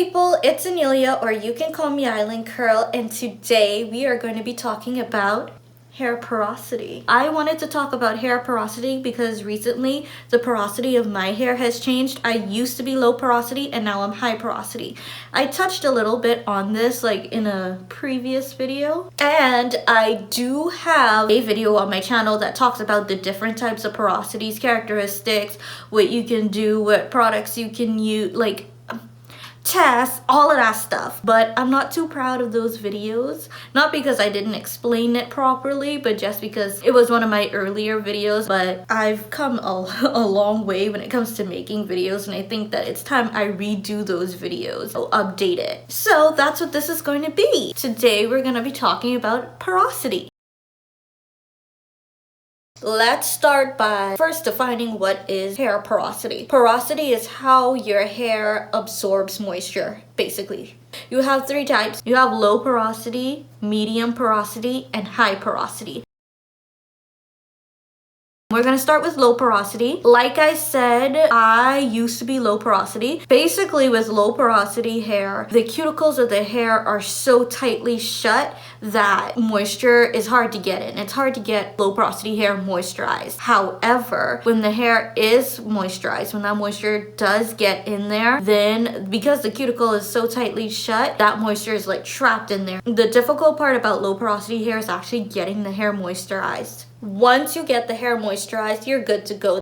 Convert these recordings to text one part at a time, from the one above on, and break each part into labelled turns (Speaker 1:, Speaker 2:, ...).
Speaker 1: people, it's Annelia, or you can call me Island Curl, and today we are going to be talking about hair porosity. I wanted to talk about hair porosity because recently the porosity of my hair has changed. I used to be low porosity and now I'm high porosity. I touched a little bit on this like in a previous video, and I do have a video on my channel that talks about the different types of porosities, characteristics, what you can do, what products you can use, like tests, all of that stuff. But I'm not too proud of those videos, not because I didn't explain it properly, but just because it was one of my earlier videos. But I've come a long way when it comes to making videos, and I think that it's time I redo those videos or update it. So that's what this is going to be. Today we're going to be talking about porosity. Let's start by first defining what is hair porosity. Porosity is how your hair absorbs moisture, basically. You have three types. You have low porosity, medium porosity, and high porosity. We're gonna start with low porosity. Like I said, I used to be low porosity. Basically, with low porosity hair, the cuticles of the hair are so tightly shut that moisture is hard to get in. It's hard to get low porosity hair moisturized. However, when the hair is moisturized, when that moisture does get in there, then because the cuticle is so tightly shut, that moisture is like trapped in there. The difficult part about low porosity hair is actually getting the hair moisturized. Once you get the hair moisturized, you're good to go.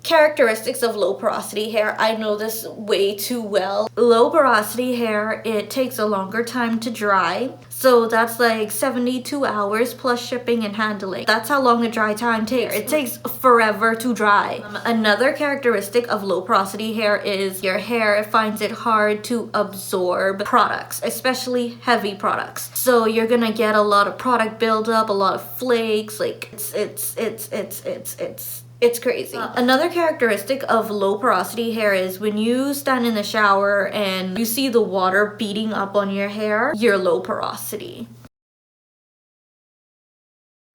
Speaker 1: Characteristics of low porosity hair. I know this way too well. Low porosity hair, it takes a longer time to dry. So that's like 72 hours plus shipping and handling. That's how long the dry time takes. It takes forever to dry. Another characteristic of low porosity hair is your hair finds it hard to absorb products, especially heavy products. So you're gonna get a lot of product buildup, a lot of flakes. Like it's crazy. Another characteristic of low porosity hair is when you stand in the shower and you see the water beating up on your hair, you're low porosity.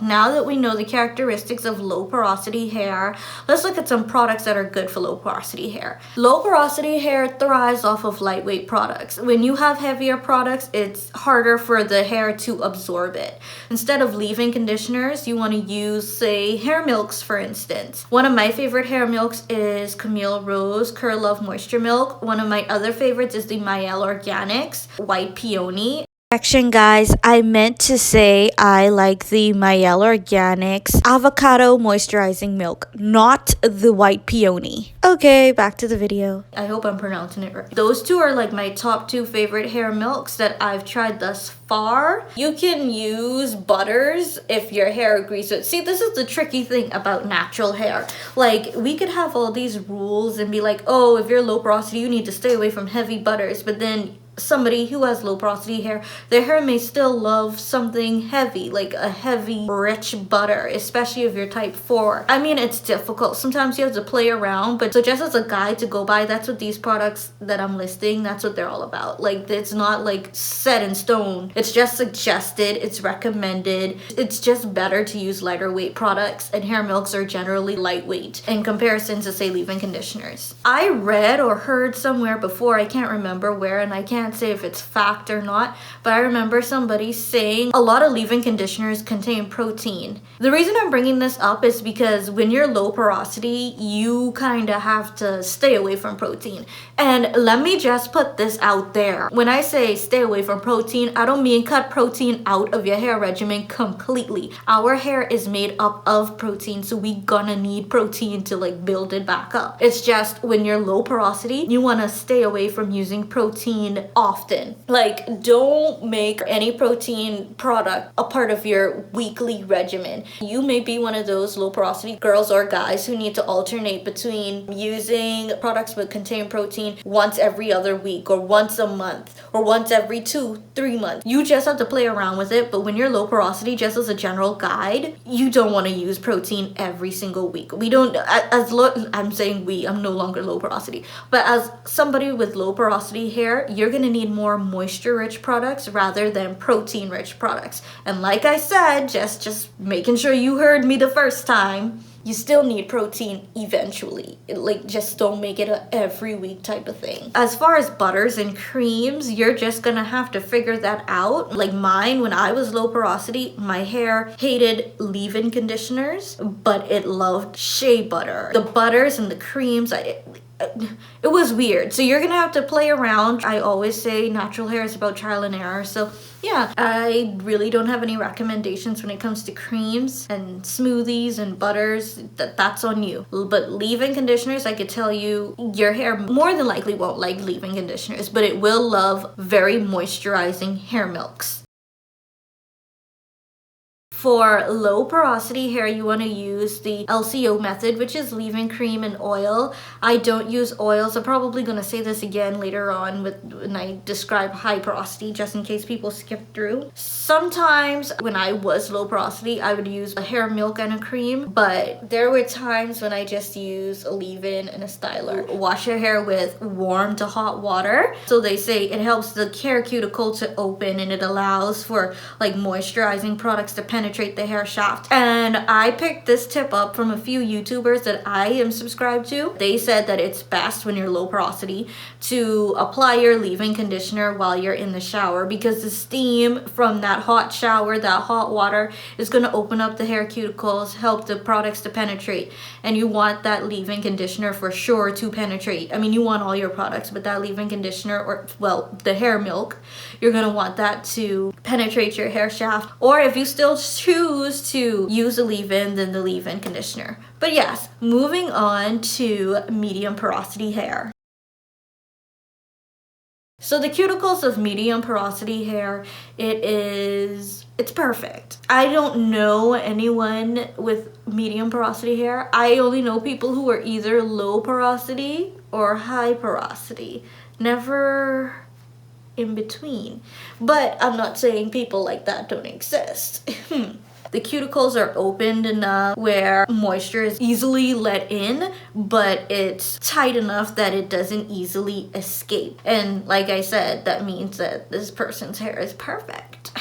Speaker 1: Now that we know the characteristics of low porosity hair, let's look at some products that are good for low porosity hair. Low porosity hair thrives off of lightweight products. When you have heavier products, it's harder for the hair to absorb it. Instead of leave-in conditioners, you want to use, say, hair milks, for instance. One of my favorite hair milks is Camille Rose Curl Love Moisture Milk. One of my other favorites is the Mielle Organics White Peony. Correction, guys, I meant to say I like the Mielle Organics Avocado Moisturizing Milk, not the White Peony. Okay, back to the video. I hope I'm pronouncing it right. Those two are like my top two favorite hair milks that I've tried thus far. You can use butters if your hair agrees with it. See, this is the tricky thing about natural hair. Like, we could have all these rules and be like, oh, if you're low porosity, you need to stay away from heavy butters, but then somebody who has low porosity hair, their hair may still love something heavy, like a heavy, rich butter, especially if you're type 4. I mean, it's difficult. Sometimes you have to play around, but so just as a guide to go by, that's what these products that I'm listing, that's what they're all about. Like, it's not like set in stone. It's just suggested, it's recommended. It's just better to use lighter weight products, and hair milks are generally lightweight in comparison to, say, leave-in conditioners. I read or heard somewhere before, I can't remember where, and I can't say if it's fact or not, but I remember somebody saying a lot of leave-in conditioners contain protein. The reason I'm bringing this up is because when you're low porosity, you kind of have to stay away from protein. And let me just put this out there. When I say stay away from protein, I don't mean cut protein out of your hair regimen completely. Our hair is made up of protein, so we gonna need protein to like build it back up. It's just when you're low porosity, you want to stay away from using protein often. Like, don't make any protein product a part of your weekly regimen. You may be one of those low porosity girls or guys who need to alternate between using products that contain protein once every other week, or once a month, or once every 2-3 months. You just have to play around with it. But when you're low porosity, just as a general guide, you don't want to use protein every single week. We don't, I'm saying we, I'm no longer low porosity, but as somebody with low porosity hair, you're gonna need more moisture-rich products rather than protein-rich products. And like I said, just making sure you heard me the first time, you still need protein eventually. Like, just don't make it a every week type of thing. As far as butters and creams, you're just gonna have to figure that out. Like mine, when I was low porosity, my hair hated leave-in conditioners, but it loved shea butter. The butters and the creams, it was weird. So you're gonna have to play around. I always say natural hair is about trial and error. So yeah, I really don't have any recommendations when it comes to creams and smoothies and butters. That's on you. But leave-in conditioners, I could tell you, your hair more than likely won't like leave-in conditioners, but it will love very moisturizing hair milks. For low porosity hair, you want to use the LCO method, which is leave-in cream and oil. I don't use oils. I'm probably going to say this again later on when I describe high porosity, just in case people skip through. Sometimes when I was low porosity, I would use a hair milk and a cream, but there were times when I just used a leave-in and a styler. Wash your hair with warm to hot water. So they say it helps the hair cuticle to open, and it allows for like moisturizing products to penetrate the hair shaft. And I picked this tip up from a few YouTubers that I am subscribed to. They said that it's best when you're low porosity to apply your leave-in conditioner while you're in the shower, because the steam from that hot shower, that hot water, is going to open up the hair cuticles, help the products to penetrate. And you want that leave-in conditioner for sure to penetrate. I mean, you want all your products, but that leave-in conditioner, or well, the hair milk, you're going to want that to penetrate your hair shaft. Or if you still choose to use a leave-in, then the leave-in conditioner. But yes, moving on to medium porosity hair. So the cuticles of medium porosity hair, it's perfect. I don't know anyone with medium porosity hair. I only know people who are either low porosity or high porosity. Never in between. But I'm not saying people like that don't exist. The cuticles are opened enough where moisture is easily let in, but it's tight enough that it doesn't easily escape. And like I said, that means that this person's hair is perfect.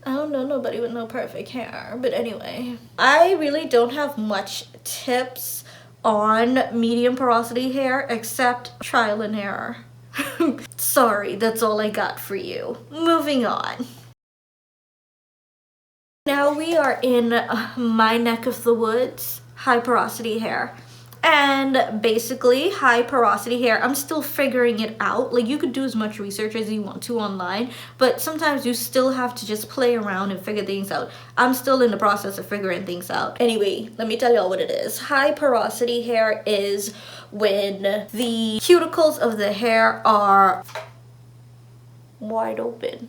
Speaker 1: I don't know nobody with no perfect hair, but anyway. I really don't have much tips on medium porosity hair except trial and error. Sorry, that's all I got for you. Moving on. Now we are in my neck of the woods, high porosity hair. And basically, high porosity hair, I'm still figuring it out. Like, you could do as much research as you want to online, but sometimes you still have to just play around and figure things out. I'm still in the process of figuring things out. Anyway, let me tell y'all what it is. High porosity hair is when the cuticles of the hair are wide open.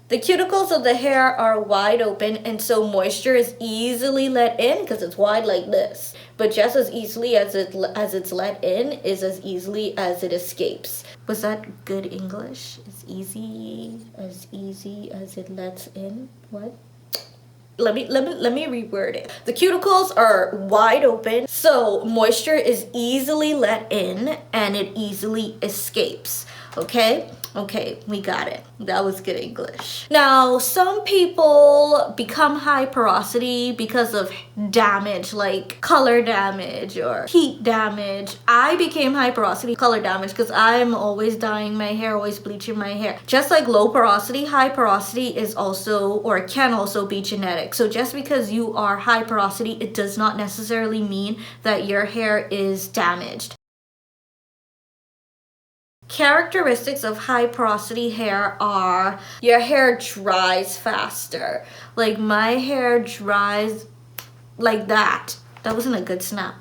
Speaker 1: The cuticles of the hair are wide open, and so moisture is easily let in because it's wide like this. But just as easily as it's let in is as easily as it escapes. Was that good English? As easy as it lets in? What? Let me reword it. The cuticles are wide open, so moisture is easily let in and it easily escapes. Okay? Okay, we got it. That was good English. Now, some people become high porosity because of damage, like color damage or heat damage. I became high porosity color damage because I'm always dyeing my hair, always bleaching my hair. Just like low porosity, high porosity is also, or can also be genetic. So just because you are high porosity, it does not necessarily mean that your hair is damaged. Characteristics of high porosity hair are your hair dries faster. Like my hair dries like that. That wasn't a good snap.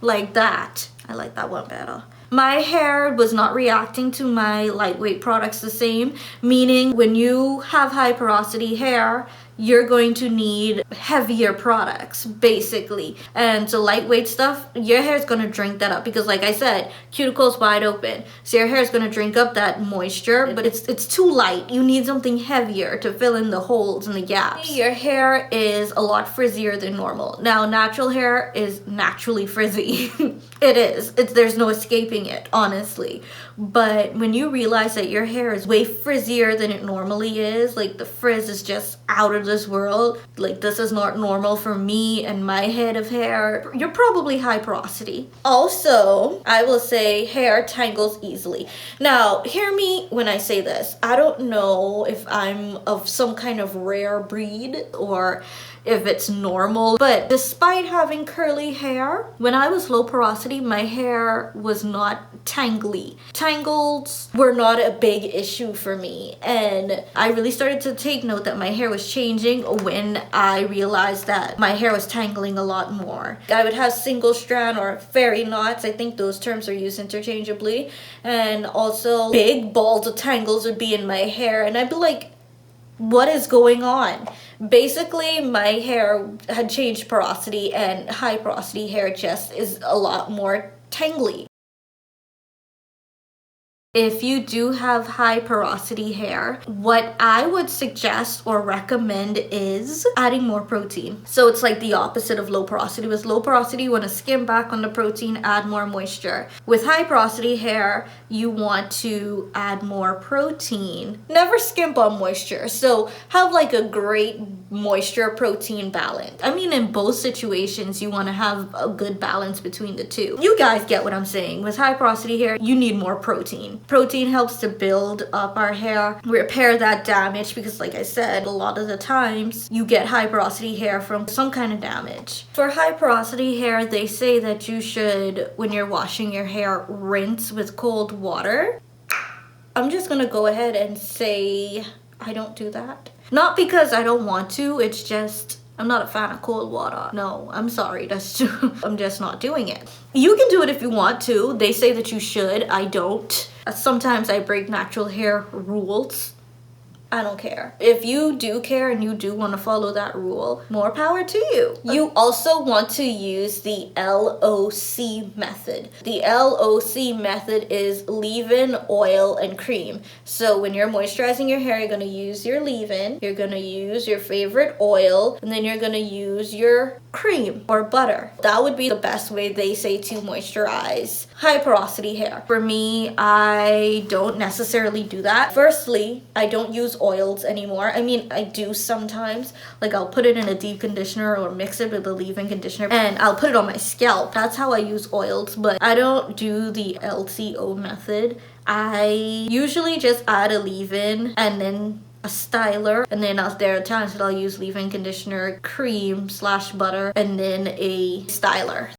Speaker 1: Like that. I like that one better. My hair was not reacting to my lightweight products the same, meaning when you have high porosity hair, you're going to need heavier products, basically. And so lightweight stuff, your hair is going to drink that up because, like I said, cuticles wide open. So your hair is going to drink up that moisture, but it's too light. You need something heavier to fill in the holes and the gaps. Your hair is a lot frizzier than normal. Now, natural hair is naturally frizzy. It is. There's no escaping it, honestly. But when you realize that your hair is way frizzier than it normally is, like the frizz is just out of this world, like this is not normal for me and my head of hair, you're probably high porosity. Also, I will say hair tangles easily. Now, hear me when I say this. I don't know if I'm of some kind of rare breed or if it's normal, but despite having curly hair, when I was low porosity, my hair was not tangly. Tangles were not a big issue for me, and I really started to take note that my hair was changing when I realized that my hair was tangling a lot more. I would have single strand or fairy knots, I think those terms are used interchangeably, and also big balls of tangles would be in my hair, and I'd be like, what is going on? Basically, my hair had changed porosity, and high porosity hair just is a lot more tangly. If you do have high porosity hair, what I would suggest or recommend is adding more protein. So it's like the opposite of low porosity. With low porosity, you want to skim back on the protein, add more moisture. With high porosity hair, you want to add more protein. Never skimp on moisture. So have like a great moisture protein balance. I mean, in both situations, you want to have a good balance between the two. You guys get what I'm saying. With high porosity hair, you need more protein. Protein helps to build up our hair, repair that damage, because like I said, a lot of the times you get high porosity hair from some kind of damage. For high porosity hair, they say that you should, when you're washing your hair, rinse with cold water. I'm just gonna go ahead and say I don't do that. Not because I don't want to, it's just I'm not a fan of cold water. No, I'm sorry, that's true. I'm just not doing it. You can do it if you want to. They say that you should, I don't. Sometimes I break natural hair rules. I don't care. If you do care and you do want to follow that rule, more power to you. You also want to use the LOC method. The LOC method is leave-in, oil, and cream. So when you're moisturizing your hair, you're going to use your leave-in, you're going to use your favorite oil, and then you're going to use your cream or butter. That would be the best way, they say, to moisturize high porosity hair. For me, I don't necessarily do that. Firstly, I don't use oils anymore. I mean, I do sometimes. Like, I'll put it in a deep conditioner or mix it with a leave-in conditioner and I'll put it on my scalp. That's how I use oils, but I don't do the LCO method. I usually just add a leave-in and then a styler, and then there are times that I'll use leave-in conditioner, cream / butter, and then a styler.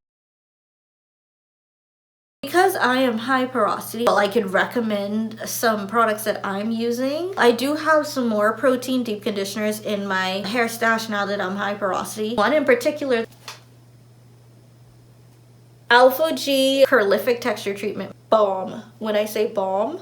Speaker 1: Because I am high porosity, well, I could recommend some products that I'm using. I do have some more protein deep conditioners in my hair stash now that I'm high porosity. One in particular, Alpha G Curlific Texture Treatment. Bomb. When I say bomb,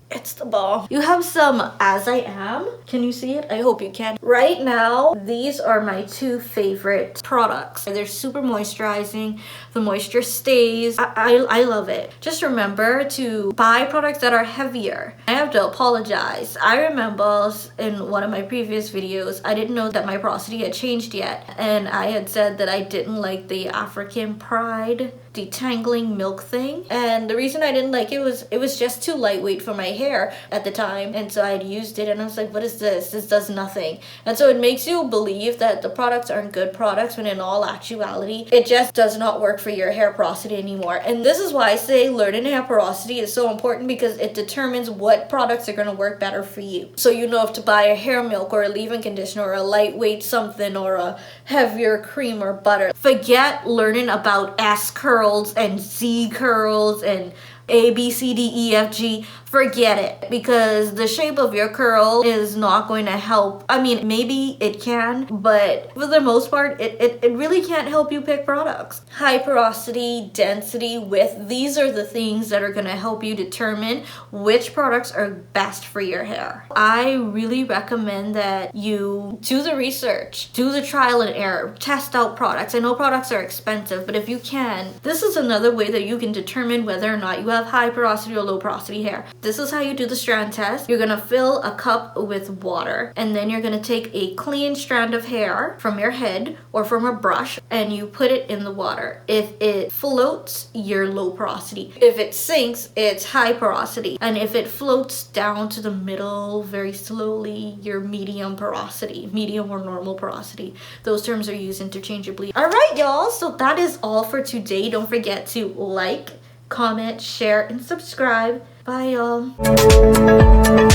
Speaker 1: it's the bomb. You have some As I Am. Can you see it? I hope you can. Right now, these are my two favorite products. They're super moisturizing. The moisture stays. I love it. Just remember to buy products that are heavier. I have to apologize. I remember in one of my previous videos, I didn't know that my porosity had changed yet. And I had said that I didn't like the African Pride detangling milk thing. And the reason I didn't like it was just too lightweight for my hair at the time, and so I'd used it and I was like, what is this? This does nothing. And so it makes you believe that the products aren't good products, when in all actuality it just does not work for your hair porosity anymore. And this is why I say learning hair porosity is so important, because it determines what products are going to work better for you. So you know if to buy a hair milk or a leave-in conditioner or a lightweight something or a heavier cream or butter. Forget learning about S curls and Z curls and A, B, C, D, E, F, G. Forget it, because the shape of your curl is not going to help. I mean, maybe it can, but for the most part, it really can't help you pick products. High porosity, density, width, these are the things that are going to help you determine which products are best for your hair. I really recommend that you do the research, do the trial and error, test out products. I know products are expensive, but if you can, this is another way that you can determine whether or not you have high porosity or low porosity hair. This is how you do the strand test. You're gonna fill a cup with water, and then you're gonna take a clean strand of hair from your head or from a brush, and you put it in the water. If it floats, you're low porosity. If it sinks, it's high porosity. And if it floats down to the middle very slowly, you're medium porosity, medium or normal porosity. Those terms are used interchangeably. All right, y'all, so that is all for today. Don't forget to like, comment, share, and subscribe. Bye, y'all.